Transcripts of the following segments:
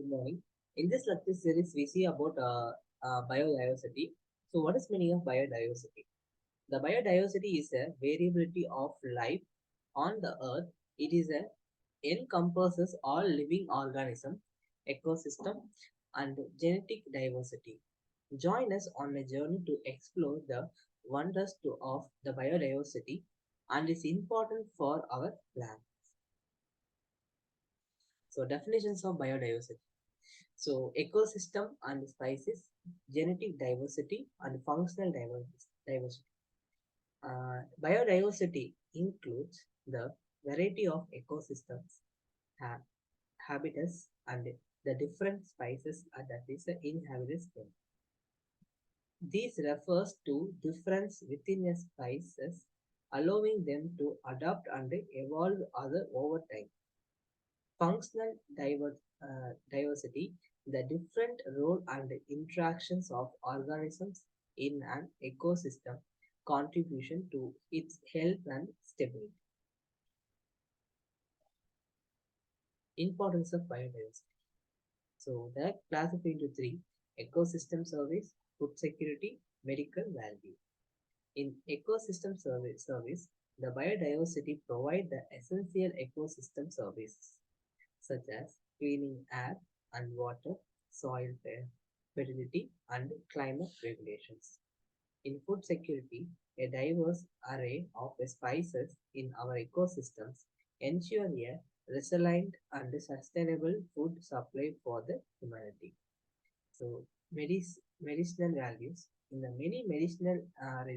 Good morning. In this lecture series, we see about biodiversity. So, what is meaning of biodiversity? The biodiversity is a variability of life on the earth. It is a encompasses all living organism, ecosystem, and genetic diversity. Join us on a journey to explore the of the biodiversity and its important for our planet. So, definitions of biodiversity. So, ecosystem and species, genetic diversity, and functional diversity. Biodiversity includes the variety of ecosystems, ha- habitats, and the different species that is inhabited them. This refers to difference within a species, allowing them to adapt and evolve other over time. Functional diversity, the different role and interactions of organisms in an ecosystem contribution to its health and stability. Importance of biodiversity. So they are classified into three: ecosystem service, food security, medical value. In ecosystem service, the biodiversity provide the essential ecosystem services such as cleaning air and water, soil fertility, and climate regulations. In food security, a diverse array of spices in our ecosystems ensure a resilient and sustainable food supply for the humanity. So, medicinal values. In the many medicinal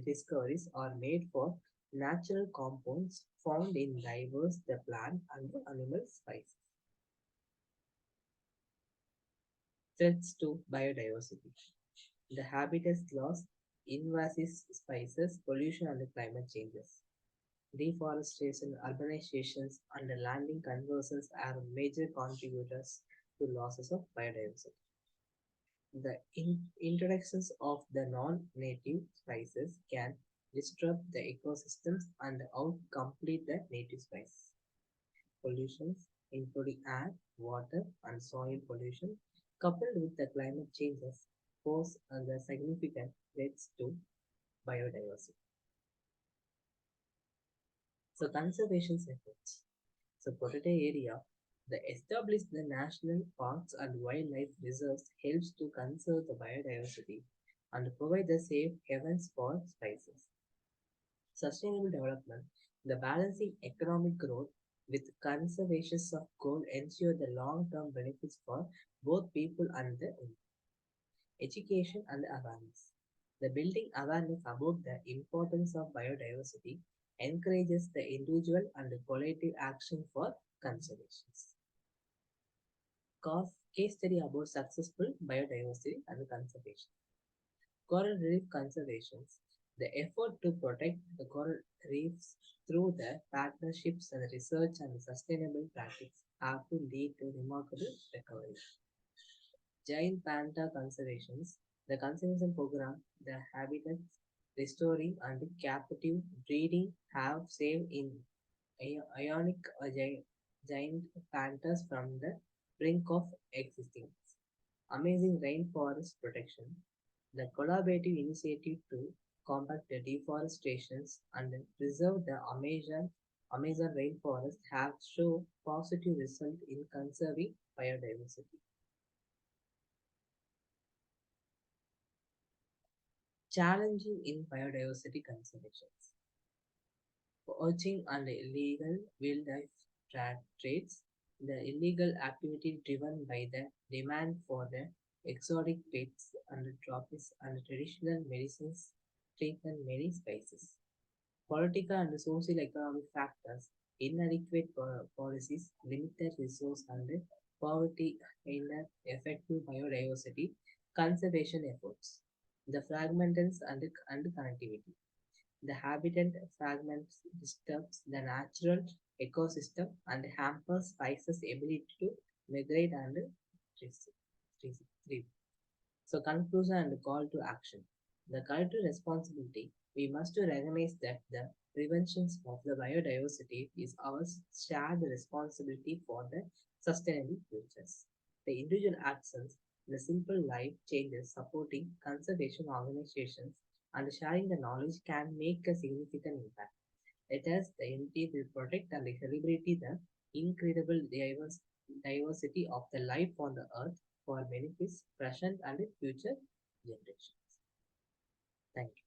discoveries are made for natural compounds found in diverse the plant and the animal species. Threats to biodiversity. The habitat loss, invasive species, pollution and climate changes. Deforestation, urbanizations, and landing conversions are major contributors to losses of biodiversity. The introductions of the non-native species can disrupt the ecosystems and outcompete the native species. Pollutions, including air, water, and soil pollution, coupled with the climate changes, pose the significant threats to biodiversity. So, conservation efforts. So, protected area, the establish the national parks and wildlife reserves helps to conserve the biodiversity and provide the safe havens for species. Sustainable development, the balancing economic growth with conservation of goal ensure the long-term benefits for both people and the environment. Education and awareness. The building awareness about the importance of biodiversity encourages the individual and the collective action for conservation. Case study about successful biodiversity and conservation. Coral reef conservation. The effort to protect the coral reefs through the partnerships and research and sustainable practice have to lead to remarkable recovery. Giant panda conservations. The conservation program, the habitats restoring and captive breeding have saved in ionic giant pandas from the brink of existence. Amazing rainforest protection. The collaborative initiative to combat the deforestation and preserve the Amazon rainforest have shown positive results in conserving biodiversity. Challenging in biodiversity conservation. Poaching and illegal wildlife trades, the illegal activity driven by the demand for the exotic pets and tropics and traditional medicines threaten many species. Political and social economic factors, inadequate policies, limited resource and poverty hinder effective biodiversity conservation efforts. The fragments and connectivity. The habitat fragments disturbs the natural ecosystem and hampers species' ability to migrate and thrive. So, conclusion and call to action. The collective responsibility. We must recognize that the prevention of the biodiversity is our shared responsibility for the sustainable futures. The individual actions, the simple life changes supporting conservation organizations and sharing the knowledge can make a significant impact. It has the entity to protect and celebrate the incredible diversity of the life on the earth for benefits present and future generations. Thank you.